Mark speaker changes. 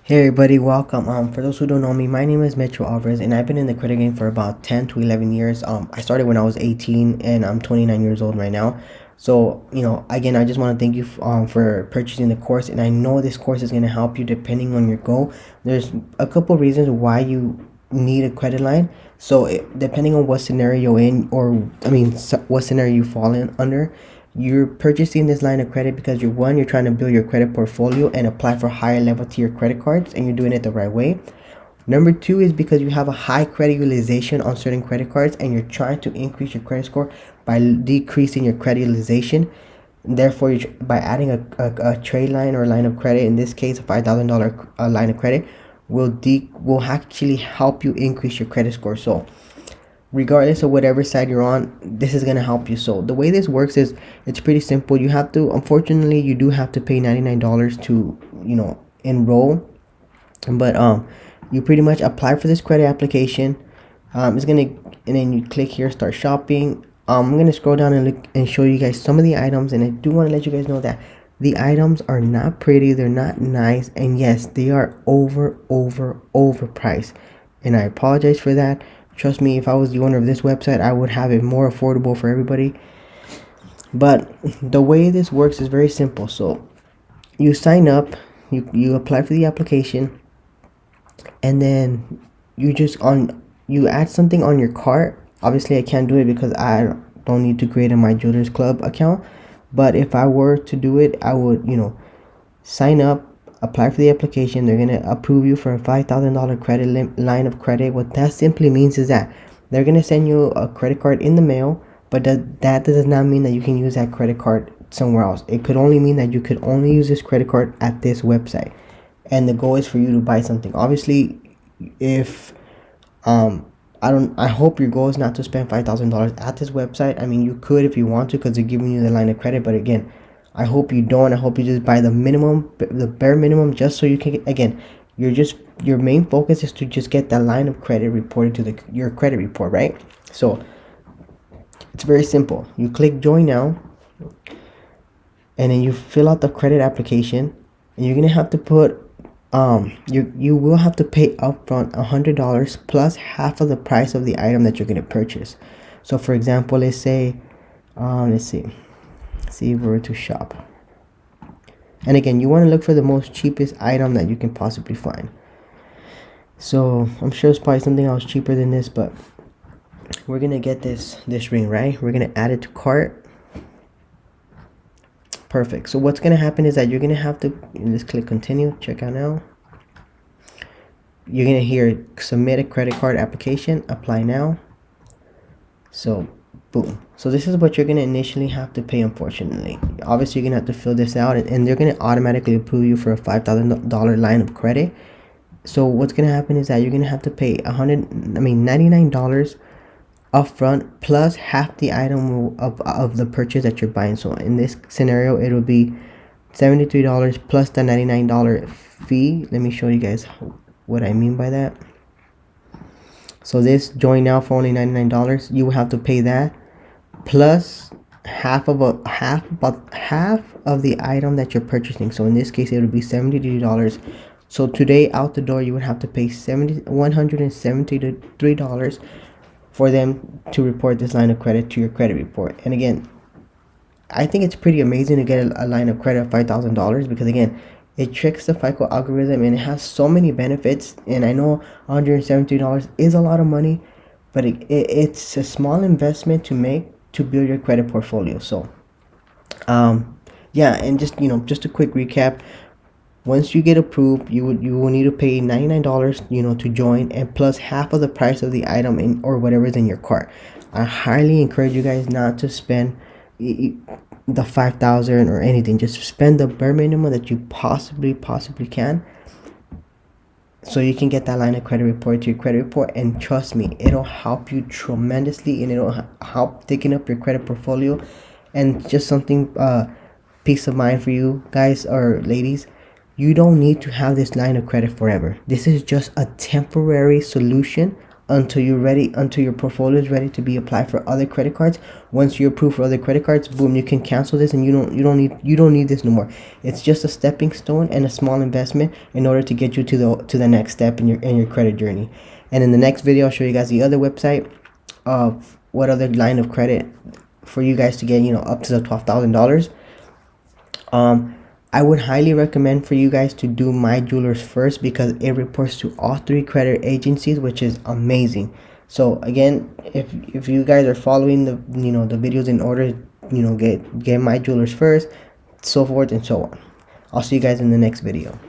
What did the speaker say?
Speaker 1: Hey everybody, welcome. For those who don't know me, my name is Mitch Alvarez, and I've been in the credit game for about 10 to 11 years. I started when I was 18, and I'm 29 years old right now. So, again, I just want to thank you for purchasing the course, and I know this course is going to help you depending on your goal. There's a couple reasons why you need a credit line. So, depending on what scenario you're in, what scenario you fall in under, you're purchasing this line of credit because you're trying to build your credit portfolio and apply for higher level tier credit cards, and you're doing it the right way. Number two is because you have a high credit utilization on certain credit cards, and you're trying to increase your credit score by decreasing your credit utilization. Therefore, by adding a trade line or line of credit, in this case a $5,000 line of credit, will actually help you increase your credit score. So regardless of whatever side you're on, this is going to help you. So the way this works is it's pretty simple. Unfortunately, you do have to pay $99 to enroll, but you pretty much apply for this credit application. And then you click here, start shopping. I'm gonna scroll down and look and show you guys some of the items, and I do want to let you guys know that the items are not pretty, they're not nice, and yes, they are overpriced, and I apologize for that. Trust me, if I was the owner of this website, I would have it more affordable for everybody. But the way this works is very simple. So you sign up, you apply for the application, and then you add something on your cart. Obviously, I can't do it because I don't need to create a My Jewelers Club account. But if I were to do it, I would, sign up, apply for the application. They're going to approve you for a $5,000 line of credit. What that simply means is that they're going to send you a credit card in the mail, but that does not mean that you can use that credit card somewhere else. It could only mean that you could only use this credit card at this website, and the goal is for you to buy something. Obviously, if I hope your goal is not to spend $5,000 at this website. I mean, you could if you want to, because they're giving you the line of credit, but again, I hope you don't. I hope you just buy the bare minimum, just so you can, again, your main focus is to just get that line of credit reported to your credit report, right? So it's very simple. You click join now, and then you fill out the credit application, and you're gonna have to put you will have to pay upfront $100 plus half of the price of the item that you're gonna purchase. So for example, let's say see if we were to shop, and again, you want to look for the most cheapest item that you can possibly find. So I'm sure it's probably something else cheaper than this, but we're gonna get this ring, right? We're gonna add it to cart. Perfect. So what's gonna happen is that you're gonna have to just click continue, check out now. You're gonna hear submit a credit card application, apply now. So boom. So this is what you're gonna initially have to pay. Unfortunately, obviously you're gonna have to fill this out, and they're gonna automatically approve you for a $5,000 line of credit. So what's gonna happen is that you're gonna have to pay $99 upfront plus half the item of the purchase that you're buying. So in this scenario, it will be $73 plus the $99 fee. Let me show you guys what I mean by that. So this join now for only $99, you will have to pay that plus half of the item that you're purchasing. So in this case, it would be $73. So today out the door, you would have to pay $173 for them to report this line of credit to your credit report. And again, I think it's pretty amazing to get a line of credit of $5,000, because again, it tricks the FICO algorithm, and it has so many benefits. And I know $173 is a lot of money, but it's a small investment to make to build your credit portfolio. So yeah, and just a quick recap. Once you get approved, you will need to pay $99 to join, and plus half of the price of the item or whatever is in your cart. I highly encourage you guys not to spend the $5,000 or anything. Just spend the bare minimum that you possibly can, so you can get that line of credit report to your credit report. And trust me, it'll help you tremendously, and it'll help thicken up your credit portfolio. And just something peace of mind for you guys or ladies, you don't need to have this line of credit forever. This is just a temporary solution until your portfolio is ready to be applied for other credit cards. Once you're approved for other credit cards, boom, you can cancel this, and you don't need this no more. It's just a stepping stone and a small investment in order to get you to the next step in your credit journey. And in the next video, I'll show you guys the other website of what other line of credit for you guys to get, up to the $12,000. I would highly recommend for you guys to do My Jewelers first, because it reports to all 3 credit agencies, which is amazing. So again, if you guys are following the the videos in order, get My Jewelers first, so forth and so on. I'll see you guys in the next video.